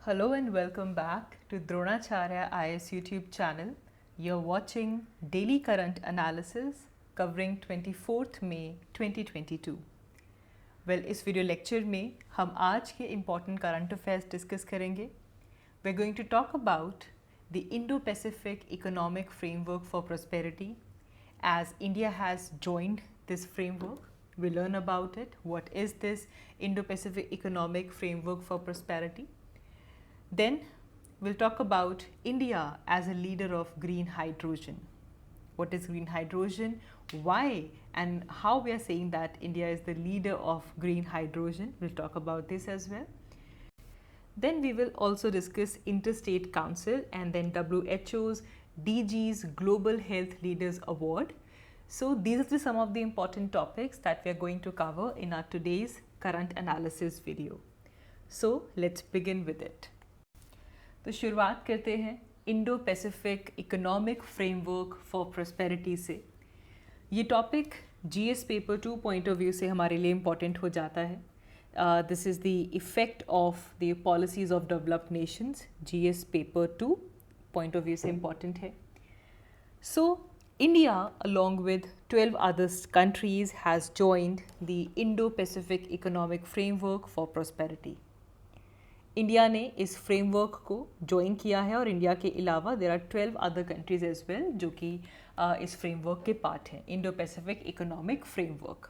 Hello and welcome back to Dronacharya IS YouTube channel. You're watching Daily Current Analysis covering 24th May 2022. Well, इस video lecture में हम आज के important current affairs discuss करेंगे. We're going to talk about the Indo-Pacific Economic Framework for Prosperity as India has joined this framework. We'll learn about it. What is this Indo-Pacific Economic Framework for Prosperity? Then we'll talk about India as a leader of green hydrogen. What is green hydrogen? Why and how we are saying that India is the leader of green hydrogen. We'll talk about this as well. Then we will also discuss Interstate Council and then WHO's DG's Global Health Leaders Award. So these are some of the important topics that we are going to cover in our today's current analysis video. So let's begin with it. तो शुरुआत करते हैं Indo Pacific economic framework for prosperity से. ये topic GS paper 2 point of view से हमारे लिए important हो जाता है. This is the effect of the policies of developed Nations. GS paper 2 point of view से इम्पॉर्टेंट है. So India along with 12 other countries has joined the Indo-Pacific Economic Framework for Prosperity. India ने इस framework को join किया है और India के अलावा there are 12 other countries as well जो कि इस फ्रेमवर्क के पार्ट हैं. Indo Pacific economic framework.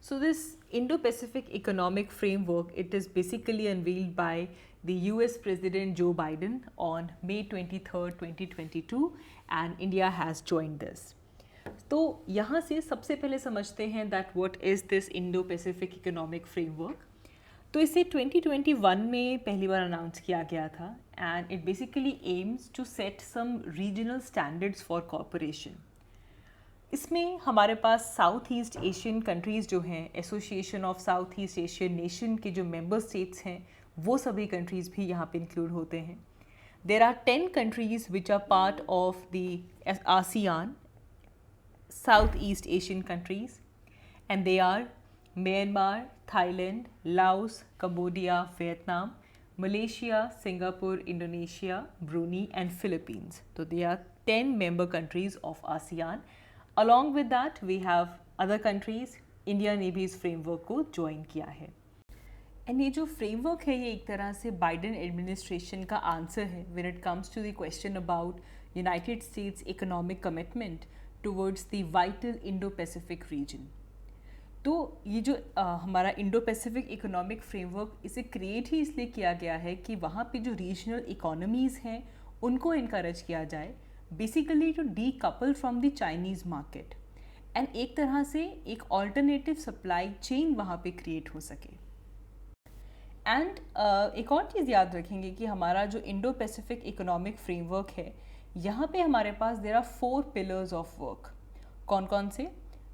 So this Indo Pacific economic framework it is basically unveiled by the US president Joe Biden on May 23, 2022 and India has joined this. तो यहाँ से सबसे पहले समझते हैं that what is this Indo Pacific economic framework. तो इसे 2021 में पहली बार अनाउंस किया गया था and it basically aims to set some regional standards for corporation. इसमें हमारे पास साउथ ईस्ट एशियन कंट्रीज़ जो हैं, Association of South East Asian Nation के जो मेंबर स्टेट्स हैं वो सभी कंट्रीज़ भी यहाँ पे इंक्लूड होते हैं. There are 10 countries which are part of the ASEAN South East Asian countries and they are Myanmar, Thailand, Laos, Cambodia, Vietnam, Malaysia, Singapore, Indonesia, Brunei and Philippines. So they are 10 member countries of ASEAN. Along with that we have other countries. India ने भी इस framework को join किया है. And ये जो framework है ये एक तरह से बाइडन एडमिनिस्ट्रेशन का आंसर है when it comes to the question about United States economic commitment towards the vital Indo Pacific region. तो ये जो हमारा इंडो पैसिफिक इकोनॉमिक फ्रेमवर्क इसे क्रिएट ही इसलिए किया गया है कि वहाँ पे जो रीजनल इकोनॉमीज़ हैं उनको इनकरेज किया जाए, basically to decouple from the Chinese market and एक तरह से एक ऑल्टरनेटिव सप्लाई चेन वहाँ पे क्रिएट हो सके. एंड एक और चीज़ याद रखेंगे कि हमारा जो इंडो पैसिफिक इकोनॉमिक फ्रेमवर्क है यहाँ पे हमारे पास there are 4 pillars of work. कौन कौन से?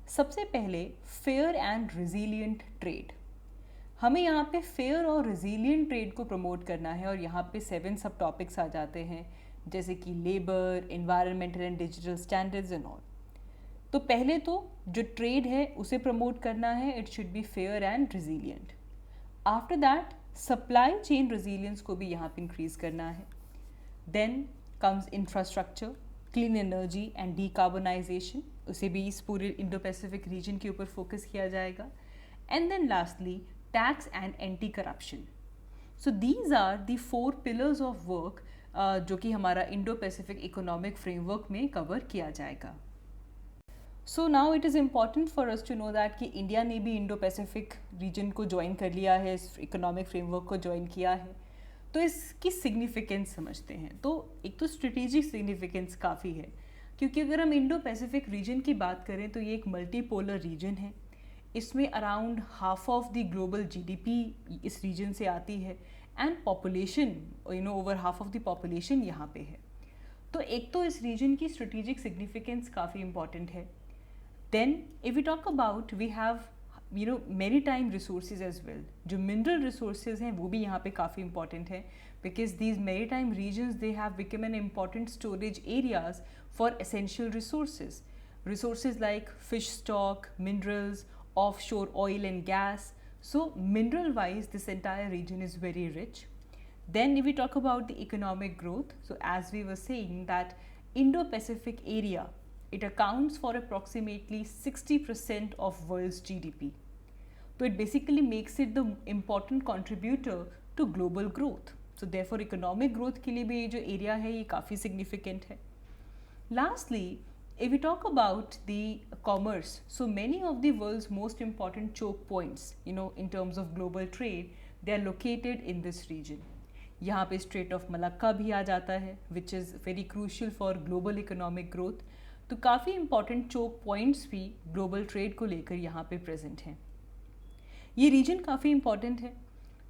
सबसे पहले फेयर एंड रिजीलियंट ट्रेड. हमें यहाँ पे फेयर और रिजीलियंट ट्रेड को प्रमोट करना है और यहाँ पे 7 सब टॉपिक्स आ जाते हैं जैसे कि labour, environmental and digital standards and all. तो पहले तो जो ट्रेड है उसे प्रमोट करना है, it should be fair and resilient. After that supply chain resilience को भी यहाँ पे इंक्रीज करना है. Then comes infrastructure, clean energy and decarbonisation, उसे भी इस पूरे इंडो पैसिफिक रीजन के ऊपर फोकस किया जाएगा. And then lastly tax and anti corruption. So these are the 4 pillars of work जो कि हमारा इंडो पैसिफिक इकोनॉमिक फ्रेमवर्क में कवर किया जाएगा. So now it is important for us to know that कि इंडिया ने भी इंडो पैसिफिक रीजन को ज्वाइन कर लिया है, इस इकोनॉमिक फ्रेमवर्क को ज्वाइन किया है. तो इसकी सिग्निफिकेंस समझते हैं. तो एक तो स्ट्रेटेजिक सिग्निफिकेंस काफ़ी है क्योंकि अगर हम इंडो पैसिफिक रीजन की बात करें तो ये एक मल्टीपोलर रीजन है. इसमें around half of the global GDP इस रीजन से आती है and population over half of the population यहाँ पे है. तो एक तो इस रीजन की स्ट्रेटेजिक सिग्निफिकेंस काफ़ी इंपॉर्टेंट है. Then if we talk about we have maritime resources as well. जो मिनरल रिसोर्सेज हैं वो भी यहाँ पे काफ़ी इंपॉर्टेंट है because these maritime regions they have become an important storage areas for essential resources like fish stock, minerals, offshore oil and gas. So mineral wise this entire region is very rich. Then if we talk about the economic growth, so as we were saying that Indo-Pacific area, it accounts for approximately 60% of world's GDP. So it basically makes it the important contributor to global growth. So therefore economic growth के लिए भी ये जो area है ये काफ़ी significant है. Lastly, if we talk about the commerce, so many of the world's most important choke points, in terms of global trade, they are located in this region. यहाँ पे स्ट्रेट ऑफ मलक्का भी आ जाता है which is very crucial for global economic growth. तो काफ़ी important choke points भी global trade को लेकर यहाँ पे प्रेजेंट हैं. ये रीजन काफ़ी इंपॉर्टेंट है.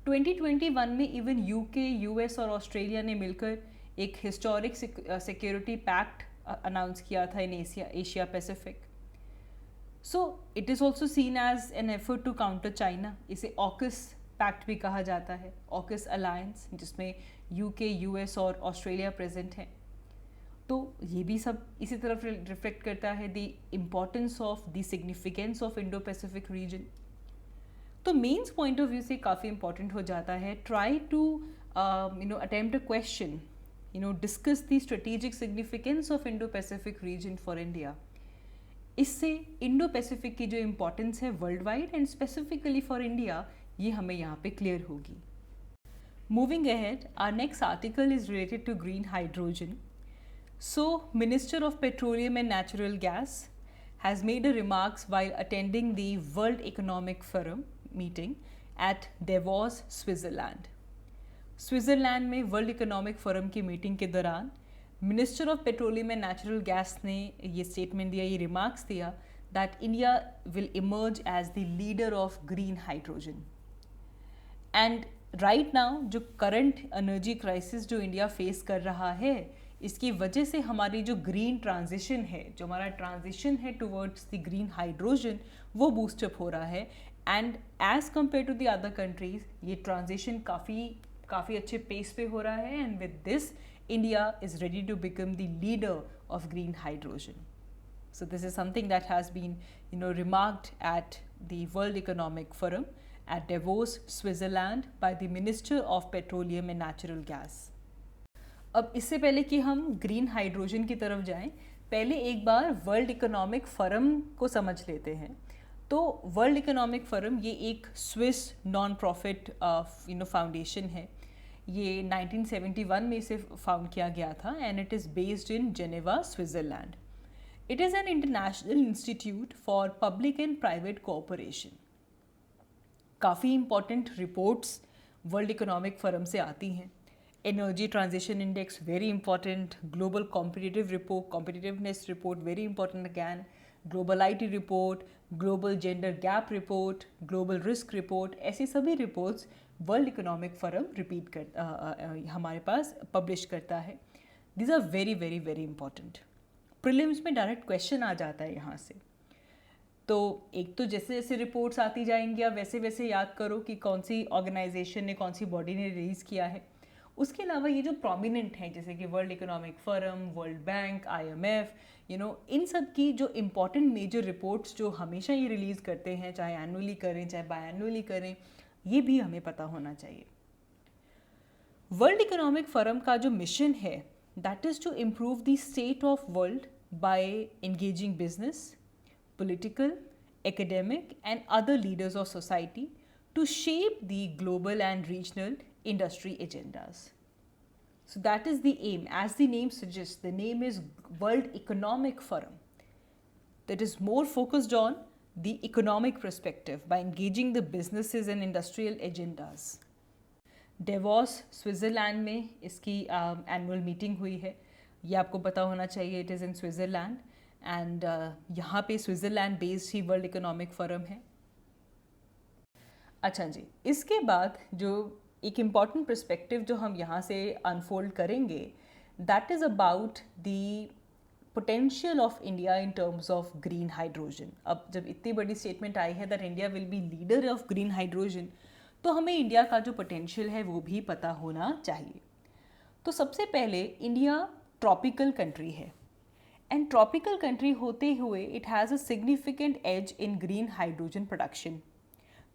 2021 में इवन यूके, यूएस और ऑस्ट्रेलिया ने मिलकर एक हिस्टोरिक सिक्योरिटी पैक्ट अनाउंस किया था in Asia Pacific. So it is also seen as an effort to counter China. इसे ऑकस पैक्ट भी कहा जाता है, ऑकस अलायंस, जिसमें यूके, यूएस और ऑस्ट्रेलिया प्रेजेंट हैं. तो ये भी सब इसी तरफ रिफ्लेक्ट करता है the importance of the significance of Indo Pacific region. तो मेन्स पॉइंट ऑफ व्यू से काफ़ी इंपॉर्टेंट हो जाता है. Try to attempt a question, discuss the strategic significance of Indo Pacific region for India. इससे इंडो पैसिफिक की जो importance है world wide and specifically for India, ये हमें यहाँ पे क्लियर होगी. Moving ahead, our next article is related to green hydrogen. So minister of petroleum and natural gas has made a remarks while attending the World Economic Forum meeting at Davos, Switzerland. Switzerland में World Economic Forum की meeting के दौरान minister of petroleum and natural gas ने ये statement दिया, ये remarks दिया that India will emerge as the leader of green hydrogen. And right now जो current energy crisis जो इंडिया फेस कर रहा है, इसकी वजह से हमारी जो ग्रीन ट्रांजिशन है, जो हमारा ट्रांजिशन है टुवर्ड्स द ग्रीन हाइड्रोजन, वो बूस्टअप हो रहा है. And as compare to the other countries ये ट्रांजिशन काफ़ी अच्छे पेस पे हो रहा है. And with this India is ready to become the leader of green hydrogen. So this is something that has been, remarked at the World Economic Forum at Davos, Switzerland by the Minister of Petroleum and Natural Gas. अब इससे पहले कि हम green hydrogen की तरफ जाएं, पहले एक बार वर्ल्ड इकोनॉमिक फोरम को समझ लेते हैं. तो वर्ल्ड इकोनॉमिक फोरम ये एक स्विस नॉन प्रॉफिट फाउंडेशन है. ये 1971 में इसे फाउंड किया गया था and it is based in Geneva, Switzerland. It is an international institute for public and private cooperation. काफ़ी important reports world Economic forum से आती हैं. Energy transition index very important, global competitiveness report very important again, global IT report, global gender gap report, global risk report, ऐसी सभी reports world Economic forum हमारे पास publish करता है. These are very very very important. Prelims में direct question आ जाता है यहाँ से. तो एक तो जैसे जैसे रिपोर्ट्स आती जाएंगी आप वैसे वैसे याद करो कि कौन सी ऑर्गेनाइजेशन ने, कौन सी बॉडी ने रिलीज़ किया है. उसके अलावा ये जो प्रोमिनेंट हैं जैसे कि world Economic forum, world bank, IMF, इन सब की जो इम्पॉर्टेंट मेजर रिपोर्ट्स जो हमेशा ये रिलीज़ करते हैं, चाहे एनुअली करें चाहे बाय एनुअली करें, ये भी हमें पता होना चाहिए. वर्ल्ड इकोनॉमिक फोरम का जो मिशन है that is to improve the state of world by engaging business, political, academic and other leaders of society to shape the global and regional industry agendas. So that is the aim. As the name suggests, the name is World Economic Forum. That is more focused on the economic perspective by engaging the businesses and industrial agendas. Davos Switzerland में इसकी annual meeting हुई है. ये आपको पता होना चाहिए, it is in Switzerland and यहाँ पे स्विट्ज़रलैंड बेस्ड ही वर्ल्ड इकोनॉमिक फोरम है. अच्छा जी, इसके बाद जो एक इम्पॉर्टेंट पर्सपेक्टिव जो हम यहाँ से अनफोल्ड करेंगे, that is about the potential of India in terms of green hydrogen. अब जब इतनी बड़ी स्टेटमेंट आई है that India will be leader of green hydrogen, तो हमें इंडिया का जो पोटेंशियल है वो भी पता होना चाहिए. तो सबसे पहले इंडिया ट्रॉपिकल कंट्री है एंड ट्रॉपिकल कंट्री होते हुए it has a significant edge in green hydrogen production.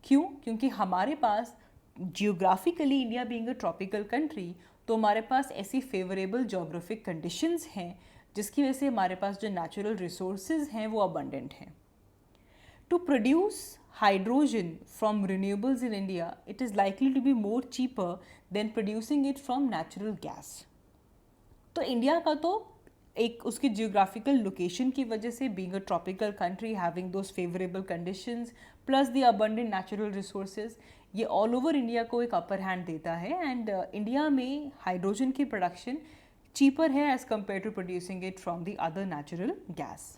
क्यों? क्योंकि हमारे पास geographically India being a tropical country, तो हमारे पास ऐसी फेवरेबल जोग्राफिक कंडीशंस हैं जिसकी वजह से हमारे पास जो नेचुरल रिसोर्सेज हैं वो अबंडेंट हैं. To produce hydrogen from renewables in India, it is likely to be more cheaper than producing it from natural gas. तो इंडिया का तो एक उसकी जियोग्राफिकल लोकेशन की वजह से being a tropical country having those favourable conditions plus the abundant natural resources, ये all over India को एक अपर हैंड देता है. एंड इंडिया में हाइड्रोजन की प्रोडक्शन चीपर है as compare to producing it from the other natural gas.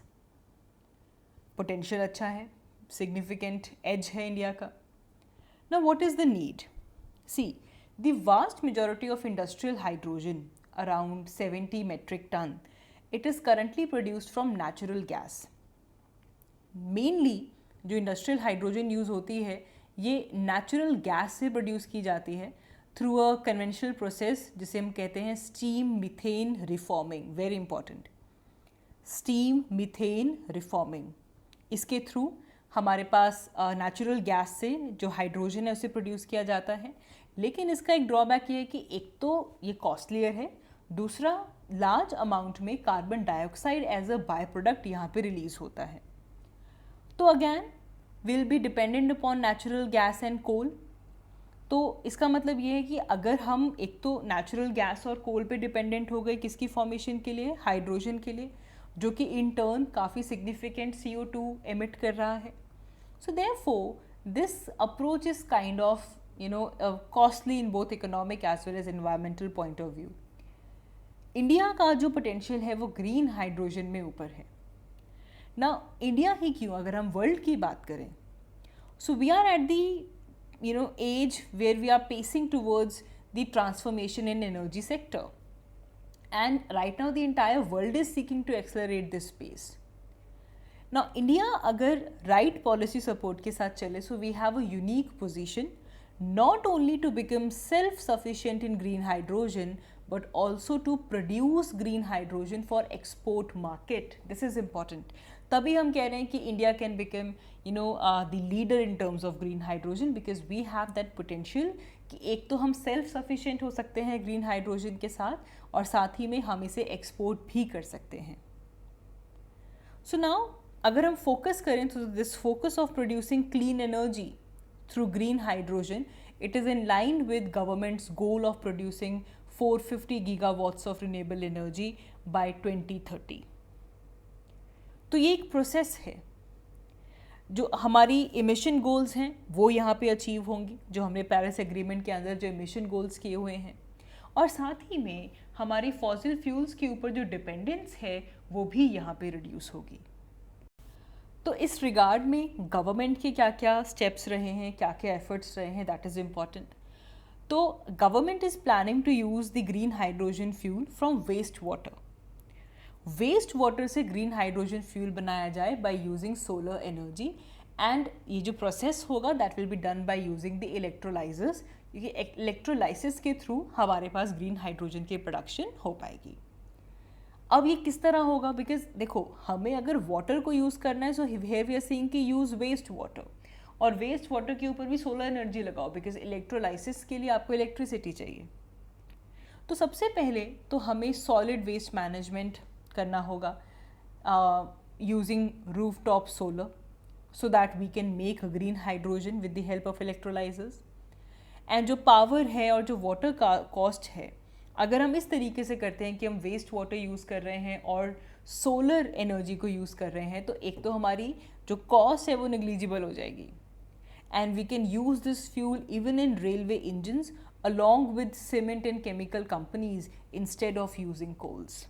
Potential अच्छा है, significant edge है इंडिया का. Now what is the need? See, the vast majority of industrial hydrogen, around 70 metric ton, it is currently produced from natural gas. Mainly जो industrial hydrogen use होती है ये natural gas से produce की जाती है through a conventional process जिसे हम कहते हैं steam methane reforming. Very important. Steam methane reforming. इसके थ्रू हमारे पास नेचुरल गैस से जो हाइड्रोजन है उसे प्रोड्यूस किया जाता है. लेकिन इसका एक ड्रॉबैक ये है कि एक तो ये कॉस्टलियर है, दूसरा लार्ज अमाउंट में carbon dioxide as a by product यहाँ पे रिलीज होता है. तो again will be dependent upon natural gas and coal. तो इसका मतलब ये है कि अगर हम एक तो नेचुरल गैस और कोल पे डिपेंडेंट हो गए किसकी फॉर्मेशन के लिए, हाइड्रोजन के लिए, जो कि इन टर्न काफ़ी सिग्निफिकेंट CO2 एमिट कर रहा है. So therefore this approach is kind of costly in both economic as well as environmental point of view. India का जो पोटेंशियल है वो ग्रीन हाइड्रोजन में ऊपर है ना. इंडिया ही क्यों, अगर हम वर्ल्ड की बात करें, so we are at the age where we are pacing towards the transformation in energy sector, and right now the entire world is seeking to accelerate this pace. Now India अगर right policy support के साथ चले, so we have a unique position not only to become self-sufficient in green hydrogen but also to produce green hydrogen for export market. This is important. तभी हम कह रहे हैं कि India can become the leader in terms of green hydrogen because we have that potential कि एक तो हम self sufficient हो सकते हैं green hydrogen के साथ और साथ ही में हम इसे export भी कर सकते हैं. So now अगर हम focus करें तो this focus of producing clean energy through green hydrogen, it is in line with government's goal of producing 450 gigawatts of renewable energy by 2030. तो ये एक प्रोसेस है. जो हमारी इमिशन गोल्स हैं वो यहाँ पे अचीव होंगी, जो हमने पेरिस एग्रीमेंट के अंदर जो इमिशन गोल्स किए हुए हैं, और साथ ही में हमारी फॉसिल फ्यूल्स के ऊपर जो डिपेंडेंस है वो भी यहाँ पे रिड्यूस होगी. तो इस रिगार्ड में गवर्नमेंट के क्या क्या स्टेप्स रहे हैं, क्या क्या एफर्ट्स रहे हैं, दैट इज़ इम्पॉर्टेंट. तो government is planning to use the green hydrogen fuel from waste water. Waste water से ग्रीन हाइड्रोजन फ्यूल बनाया जाए by using solar energy, and ये जो प्रोसेस होगा that will be done by using the electrolysers, क्योंकि electrolysis के through हमारे पास ग्रीन हाइड्रोजन की प्रोडक्शन हो पाएगी. अब ये किस तरह होगा, बिकॉज देखो हमें अगर वाटर को यूज़ करना है so here we are seeing कि यूज़ वेस्ट वाटर, और वेस्ट वाटर के ऊपर भी सोलर एनर्जी लगाओ बिकॉज इलेक्ट्रोलाइसिस के लिए आपको इलेक्ट्रिसिटी चाहिए. तो सबसे पहले तो हमें सॉलिड वेस्ट मैनेजमेंट करना होगा using roof top solar so that we can make a green hydrogen with the help of electrolysers. And जो पावर है और जो वाटर का कॉस्ट है, अगर हम इस तरीके से करते हैं कि हम वेस्ट वाटर यूज़ कर रहे हैं और सोलर एनर्जी को यूज़ कर रहे हैं, तो एक तो हमारी जो कॉस्ट है वो नेग्लिजिबल हो जाएगी. And we can use this fuel even in railway engines along with cement and chemical companies instead of using coals.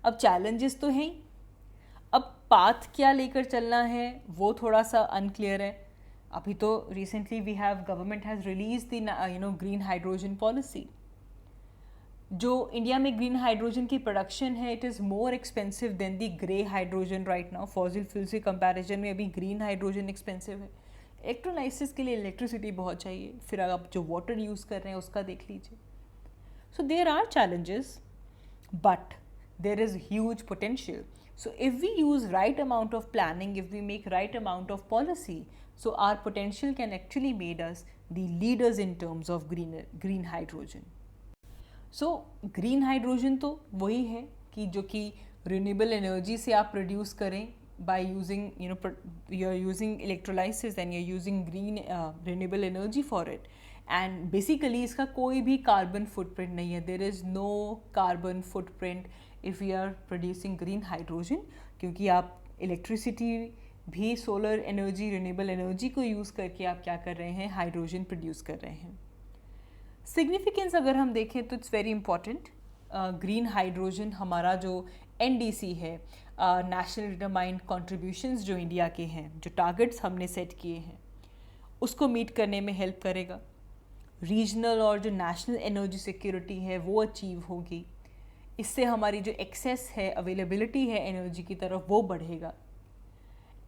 अब चैलेंजेस तो हैं, अब पाथ क्या लेकर चलना है वो थोड़ा सा अनक्लियर है. अभी तो recently we have government has release the green hydrogen policy. जो इंडिया में ग्रीन हाइड्रोजन की प्रोडक्शन है it is more expensive than the grey hydrogen right now. Fossil fuel के कंपैरिजन में अभी ग्रीन हाइड्रोजन एक्सपेंसिव है. इलेक्ट्रोलाइसिस के लिए इलेक्ट्रिसिटी बहुत चाहिए, फिर आप जो वाटर यूज़ कर रहे हैं उसका देख लीजिए. So there are challenges but there is huge potential. So if we use right amount of planning, if we make right amount of policy, so our potential can actually make us the leaders in terms of green hydrogen. So green hydrogen तो वही है कि जो कि renewable energy से आप produce करें by using you are using electrolysis and you are using green renewable energy for it. And basically इसका कोई भी कार्बन फुटप्रिंट नहीं है. There is no carbon footprint if you are producing green hydrogen, क्योंकि आप electricity भी solar energy renewable energy को use करके आप क्या कर रहे हैं, हाइड्रोजन प्रोड्यूस कर रहे हैं. सिग्निफिकेंस अगर हम देखें तो it's very important. Green hydrogen हमारा जो NDC है, नेशनल डिटरमाइंड कॉन्ट्रीब्यूशंस जो इंडिया के हैं, जो टारगेट्स हमने सेट किए हैं, उसको मीट करने में हेल्प करेगा. रीजनल और जो नेशनल एनर्जी सिक्योरिटी है वो अचीव होगी. इससे हमारी जो एक्सेस है, अवेलेबिलिटी है एनर्जी की तरफ, वो बढ़ेगा.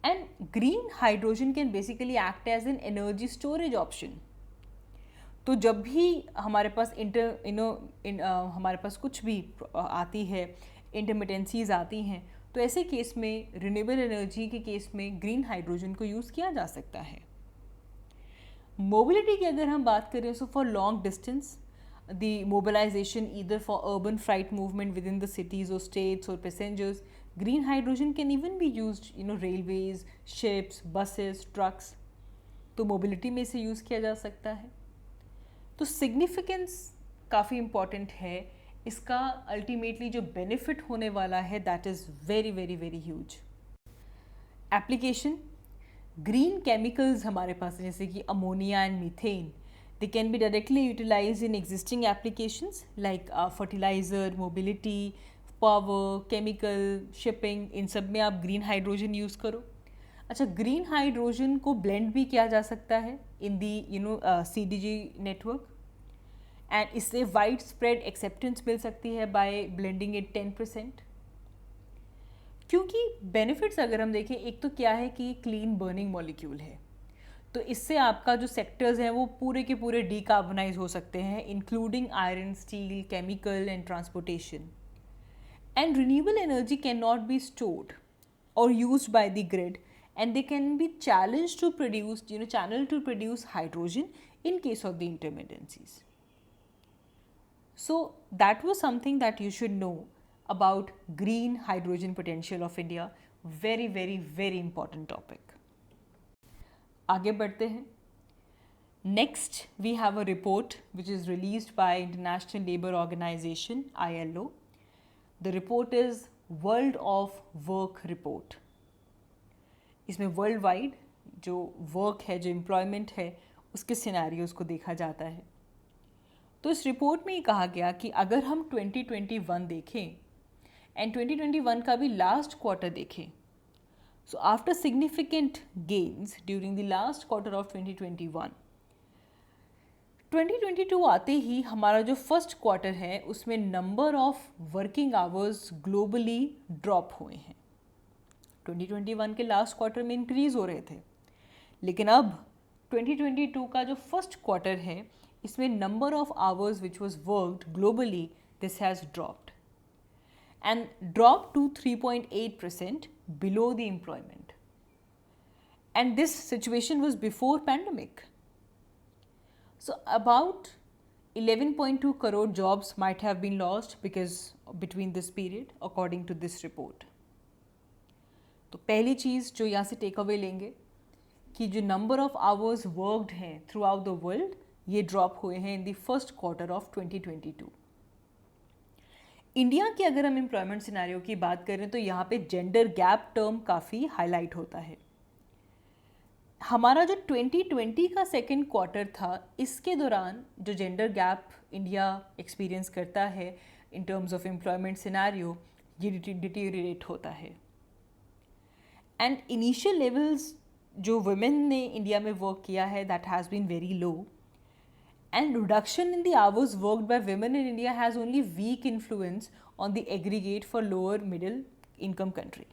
And green hydrogen can basically act as an energy storage option. तो जब भी हमारे पास हमारे पास कुछ भी आती है, इंटरमिटेंसीज आती हैं, तो ऐसे केस में रिन्यूएबल एनर्जी के केस में ग्रीन हाइड्रोजन को यूज़ किया जा सकता है. मोबिलिटी की अगर हम बात करें, so for long distance the mobilisation either for urban freight movement within the cities और स्टेट्स और passengers, green hydrogen can even be used railways, ships, buses, trucks. तो मोबिलिटी में इसे यूज़ किया जा सकता है. तो सिग्निफिकेंस काफ़ी इम्पॉर्टेंट है. इसका अल्टीमेटली जो बेनिफिट होने वाला है that is very very very huge. Application, green chemicals हमारे पास जैसे कि ammonia and methane, they can be directly utilise in existing applications like fertiliser, mobility, power, chemical, shipping. इन सब में आप ग्रीन हाइड्रोजन यूज़ करो. अच्छा, ग्रीन हाइड्रोजन को ब्लेंड भी किया जा सकता है इन दी CDG नेटवर्क, एंड इससे वाइड स्प्रेड एक्सेप्टेंस मिल सकती है बाय ब्लेंडिंग इट 10%. क्योंकि बेनिफिट्स अगर हम देखें, एक तो क्या है कि क्लीन बर्निंग मॉलिक्यूल है, तो इससे आपका जो सेक्टर्स हैं वो पूरे के पूरे डीकार्बोनाइज हो सकते हैं, including iron, steel, chemical and transportation. And renewable energy can not be stored और used by the grid, and they can be challenged to produce, channel to produce hydrogen in case of the intermittencies. So that was something that you should know about green hydrogen potential of India. Very very very important topic. आगे बढ़ते हैं. Next we have a report which is released by International Labour Organization ILO. The report is World of Work report. इसमें world wide जो work है, जो employment है, उसके scenarios को देखा जाता है. तो इस रिपोर्ट में ये कहा गया कि अगर हम 2021 देखें एंड 2021 का भी लास्ट क्वार्टर देखें, so after significant gains during the last quarter of 2021, 2022 आते ही हमारा जो फर्स्ट क्वार्टर है उसमें number of working hours globally drop हुए हैं. 2021 के लास्ट क्वार्टर में इंक्रीज़ हो रहे थे, लेकिन अब 2022 का जो फर्स्ट क्वार्टर है इसमें number of hours which was worked globally, this has dropped and drop to 3.8% below the employment. And this situation was before pandemic. So about 11.2 crore jobs might have been lost because between this period according to this report. तो पहली चीज़ जो यहाँ से take away लेंगे कि जो number of hours worked हैं through out the world, ये ड्रॉप हुए हैं in the first quarter of 2022. India की अगर हम एम्प्लॉयमेंट सिनेरियो की बात करें तो यहाँ पे जेंडर गैप टर्म काफ़ी हाईलाइट होता है. हमारा जो 2020 का सेकेंड क्वार्टर था, इसके दौरान जो जेंडर गैप इंडिया एक्सपीरियंस करता है in terms of employment scenario, ये डिटीरिएट होता है. एंड इनिशियल लेवल्स जो वुमेन ने इंडिया में वर्क किया है that has been very low, and reduction in the hours worked by women in India has only weak influence on the aggregate for lower middle income country.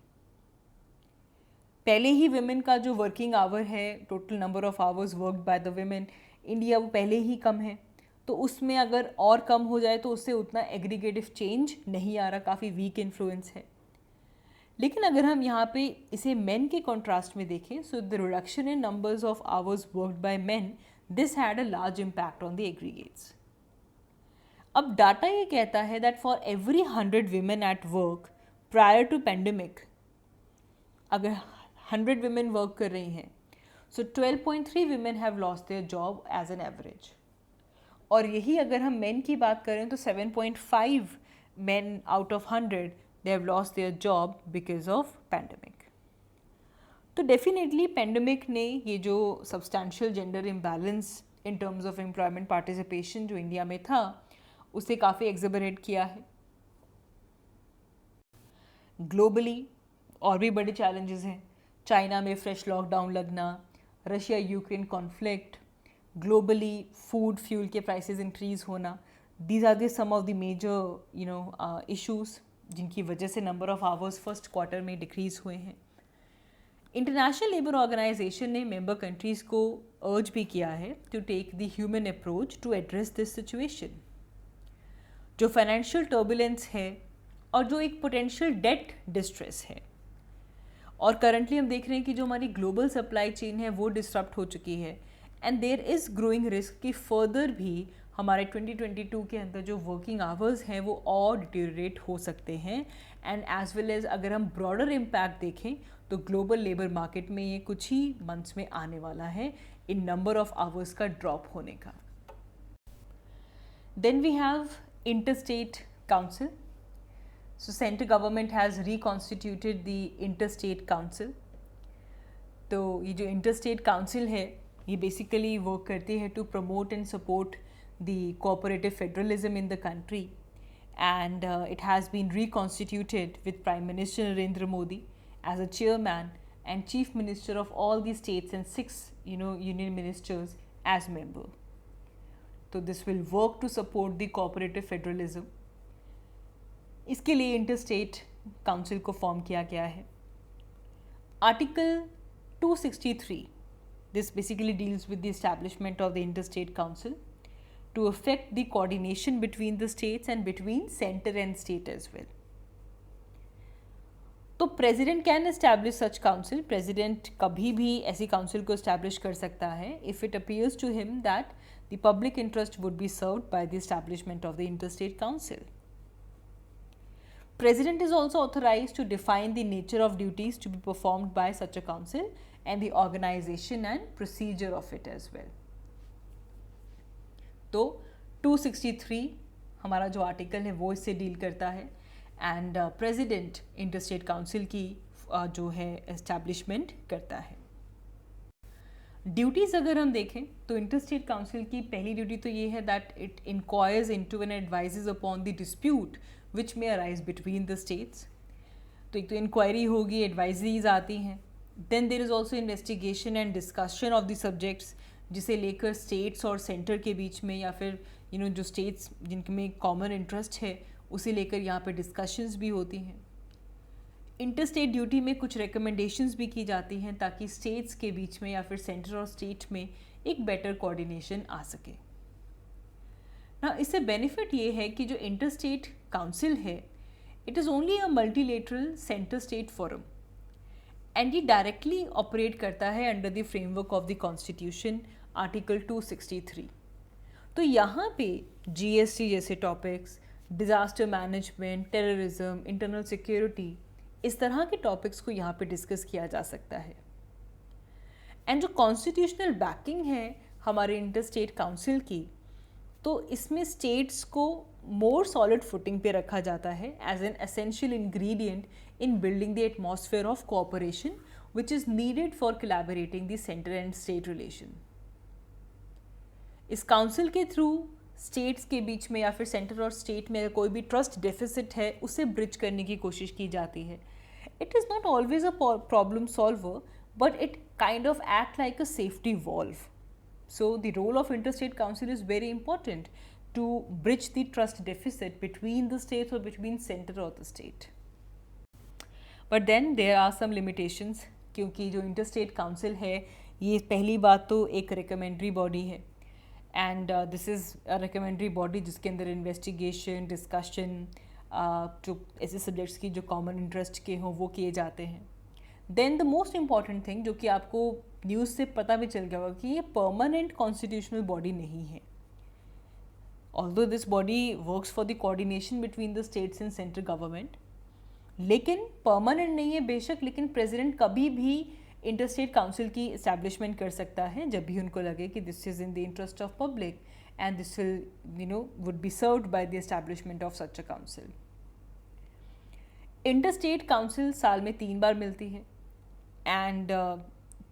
पहले ही women का जो working hour है, total number of hours worked by the women India, वो पहले ही कम है. तो उसमें अगर और कम हो जाए तो उससे उतना एग्रीगेटिव चेंज नहीं आ रहा, काफ़ी वीक इन्फ्लुएंस है. लेकिन अगर हम यहाँ पे इसे मेन के कॉन्ट्रास्ट में देखें, so the reduction in numbers of hours worked by men, this had a large impact on the aggregates. अब डाटा ये कहता है that for every 100 women at work prior to pandemic, अगर 100 women वर्क कर रही हैं, so 12.3 women have lost their job as an average. और यही अगर हम मेन की बात करें तो 7.5 men out of 100 they have lost their job because of pandemic. तो डेफिनेटली पेंडेमिक ने ये जो substantial gender imbalance in terms of employment participation जो इंडिया में था उसे काफ़ी एग्जबरेट किया है. ग्लोबली और भी बड़े चैलेंजेस हैं. चाइना में फ्रेश लॉकडाउन लगना, Russia Ukraine conflict, globally food fuel के प्राइसेस इंक्रीज होना, these are the some of the major issues जिनकी वजह से number of hours first quarter में डिक्रीज हुए हैं. इंटरनेशनल लेबर ऑर्गेनाइजेशन ने मेंबर कंट्रीज़ को अर्ज भी किया है to take the human approach to address this situation. जो फाइनेंशियल टर्बुलेंस है और जो एक पोटेंशियल डेट डिस्ट्रेस है, और करंटली हम देख रहे हैं कि जो हमारी ग्लोबल सप्लाई चेन है वो डिस्टर्ब हो चुकी है, and there is growing risk कि फर्दर भी हमारे 2022 के अंदर जो वर्किंग आवर्स हैं वो और डिटेरियोरेट हो सकते हैं. एंड एज वेल एज अगर हम ब्रॉडर इम्पैक्ट देखें तो ग्लोबल लेबर मार्केट में ये कुछ ही मंथ्स में आने वाला है इन नंबर ऑफ आवर्स का ड्रॉप होने का. Then we have interstate council. So central government has reconstituted the interstate council. तो ये जो इंटरस्टेट काउंसिल है ये बेसिकली वर्क करती है to promote and support the cooperative federalism in the country, and it has been reconstituted with Prime Minister Narendra Modi as a chairman and Chief Minister of all the states and 6 union ministers as member. So this will work to support the cooperative federalism. इसके लिए interstate council को form किया गया है. Article 263 this basically deals with the establishment of the interstate council to affect the coordination between the states and between center and state as well. तो president can establish such council. President कभी भी ऐसी council को establish कर सकता है if it appears to him that the public interest would be served by the establishment of the interstate council. President is also authorized to define the nature of duties to be performed by such a council and the organization and procedure of it as well. तो 263 हमारा जो article है वो इससे deal करता है, and president interstate council की जो है एस्टैब्लिशमेंट करता है. ड्यूटीज़ अगर हम देखें तो इंटरस्टेट काउंसिल की पहली ड्यूटी तो ये है that it inquires into and advises upon the dispute which may arise between the states. तो एक तो इंक्वायरी होगी, एडवाइजरीज आती हैं. Then there is also investigation and discussion of the subjects जिसे लेकर स्टेट्स और सेंटर के बीच में, या फिर जो स्टेट्स जिनमें कॉमन इंटरेस्ट है उसे लेकर यहाँ पे डिस्कशंस भी होती हैं. इंटरस्टेट ड्यूटी में कुछ रिकमेंडेशंस भी की जाती हैं ताकि स्टेट्स के बीच में या फिर सेंटर और स्टेट में एक बेटर कोऑर्डिनेशन आ सके ना. इससे बेनिफिट ये है कि जो इंटरस्टेट काउंसिल है it is only a multilateral centre state forum and ये डायरेक्टली ऑपरेट करता है under the framework of the constitution article 263. तो यहाँ पे जीएसटी जैसे topics, disaster management, terrorism, internal security, इस तरह के टॉपिक्स को यहाँ पे डिस्कस किया जा सकता है. एंड जो कॉन्स्टिट्यूशनल बैकिंग है हमारे इंटरस्टेट काउंसिल की, तो इसमें स्टेट्स को मोर सॉलिड फुटिंग पे रखा जाता है as an essential ingredient in building the atmosphere of cooperation which is needed for collaborating the center and state relation. इस काउंसिल के थ्रू स्टेट्स के बीच में या फिर सेंटर और स्टेट में अगर कोई भी ट्रस्ट डेफिसिट है उसे ब्रिज करने की कोशिश की जाती है. It is not always a problem solver but it kind of act like a safety valve. So the role of interstate council is very important to bridge the trust deficit between the states और between centre और the state. But then there are some limitations, क्योंकि जो interstate council है ये पहली बात तो एक रिकमेंडरी बॉडी है, and this is a recommendatory body जिसके अंदर इन्वेस्टिगेशन, डिस्कशन, जो ऐसे सब्जेक्ट्स की जो कॉमन इंटरेस्ट के हों वो किए जाते हैं. Then the most important thing जो कि आपको न्यूज़ से पता भी चल गया होगा कि ये परमानेंट कॉन्स्टिट्यूशनल बॉडी नहीं है. Although this body works for the coordination between the states and central government, लेकिन परमानेंट नहीं है बेशक, लेकिन प्रेसिडेंट कभी भी इंटरस्टेट काउंसिल की इस्टेब्लिशमेंट कर सकता है जब भी उनको लगे कि this is in the interest of public and this will would be served by the establishment of such a council. Interstate council साल में 3 बार मिलती है एंड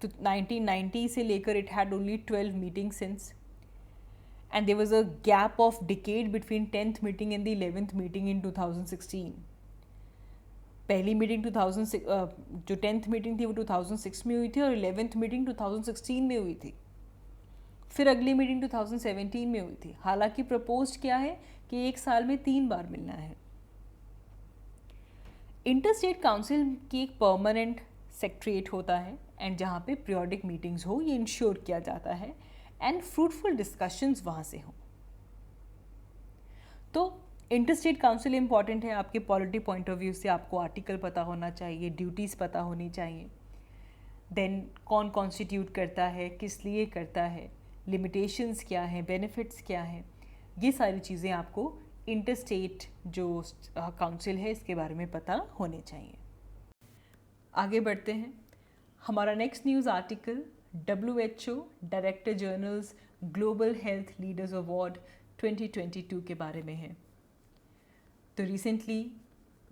1990 से लेकर it had only 12 meeting since, and there was a gap of decade between 10th meeting and the 11th meeting in 2016. पहली meeting 2006 जो 10th meeting थी वो 2006 में हुई थी और 11th मीटिंग 2016 में हुई थी. फिर अगली मीटिंग 2017 में हुई थी. हालांकि प्रपोज क्या है कि 1 साल में 3 बार मिलना है. इंटरस्टेट काउंसिल की एक परमानेंट सेक्रेटरीट होता है एंड जहाँ पे पीरियोडिक मीटिंग्स हो ये इंश्योर किया जाता है एंड फ्रूटफुल डिस्कशंस वहाँ से हों. तो इंटरस्टेट काउंसिल इंपॉर्टेंट है आपके पॉलिटी पॉइंट ऑफ व्यू से. आपको आर्टिकल पता होना चाहिए, ड्यूटीज़ पता होनी चाहिए, देन कौन कॉन्स्टिट्यूट करता है, किस लिए करता है, लिमिटेशंस क्या हैं, बेनिफिट्स क्या हैं, ये सारी चीज़ें आपको इंटरस्टेट जो काउंसिल है इसके बारे में पता होने चाहिए. आगे बढ़ते हैं. हमारा next news article WHO director general's global health leaders award 2022 के बारे में है. तो रिसेंटली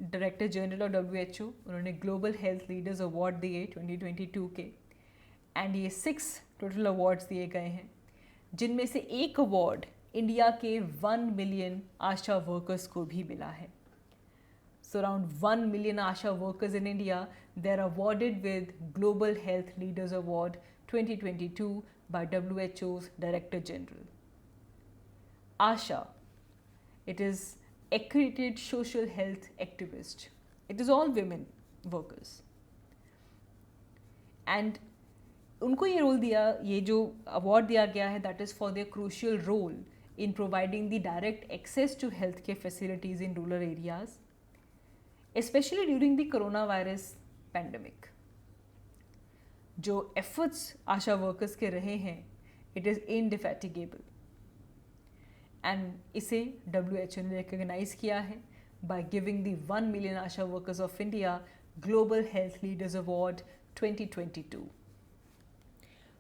डायरेक्टर जनरल और WHO उन्होंने ग्लोबल हेल्थ लीडर्स अवार्ड दिए 2022 के, एंड ये 6 टोटल अवार्ड्स दिए गए हैं, जिनमें से एक अवार्ड इंडिया के 1 मिलियन आशा वर्कर्स को भी मिला है. So around 1 million ASHA workers in India, they are awarded with Global Health Leaders Award 2022 by WHO's Director General. ASHA, it is accredited social health activist. It is all women workers. And उनको ये role दिया, ये जो award दिया गया है, that is for their crucial role in providing the direct access to healthcare facilities in rural areas, especially during the coronavirus pandemic. जो efforts आशा workers के रहे हैं, it is indefatigable. And इसे WHO ने recognize किया है by giving the 1 million Asha workers of India Global Health Leaders Award 2022.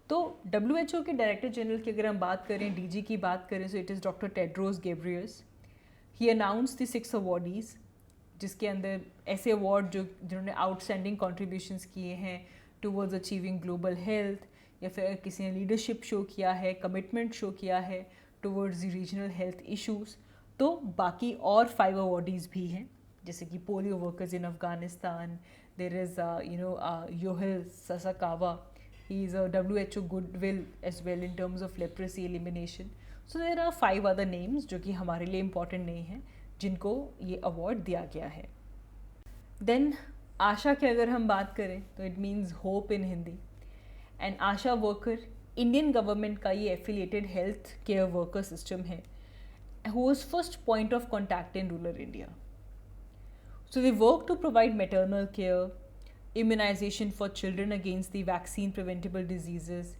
तो WHO के डायरेक्टर जनरल की अगर हम बात करें, DG की बात करें, so it is Dr. Tedros Ghebreyesus. He announced the 6 awardees, जिसके अंदर ऐसे अवार्ड जिन्होंने आउटस्टैंडिंग कॉन्ट्रीब्यूशंस किए हैं टूवर्ड्स अचीविंग ग्लोबल हेल्थ, या फिर किसी ने लीडरशिप शो किया है, कमिटमेंट शो किया है towards the regional health issues. तो बाकी और 5 अवार्डीज़ भी हैं, जैसे कि polio workers in Afghanistan. There is Yohei Sasakawa, he is a WHO goodwill as well in terms of leprosy elimination. So there are 5 other names जो कि हमारे लिए इम्पॉर्टेंट नहीं हैं, जिनको ये अवार्ड दिया गया है. देन आशा की अगर हम बात करें तो it means hope in Hindi. And ASHA worker Indian government का ये affiliated health care worker system है, who was first point of contact in rural India. So they work to provide maternal care, immunization for children against the vaccine preventable diseases,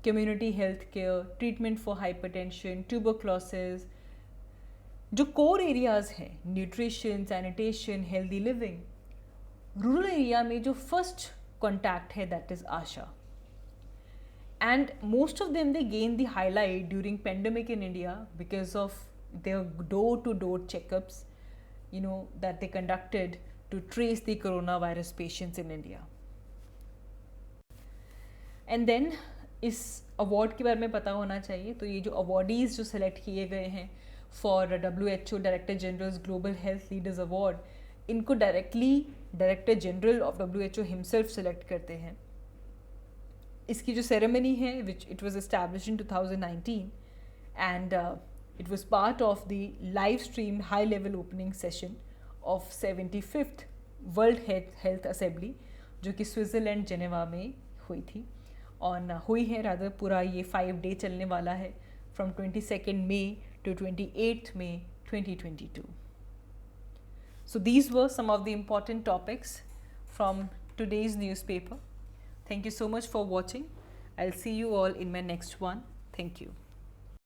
community health care, treatment for hypertension, tuberculosis. जो core areas हैं, nutrition, sanitation, healthy living, rural area में जो first contact है that is ASHA. And most of them they gain the highlight during pandemic in India because of their door to door checkups, you know, that they conducted to trace the coronavirus patients in India. And then इस award के बारे में पता होना चाहिए. तो ये जो अवार्डीज़ जो सेलेक्ट किए गए हैं for WHO director general's global health leaders award, इनको directly director general of WHO himself select करते हैं. इसकी जो सेरेमनी है which it was established in 2019 एंड it was part of the live streamed high level opening session of 75th World Health Assembly, जो कि Switzerland Geneva में हुई थी. और हुई है रादर पूरा ये 5 डे चलने वाला है from 22 May to 28 May 2022. So these were some of the important topics from today's newspaper. Thank you so much for watching. I'll see you all in my next one. Thank you.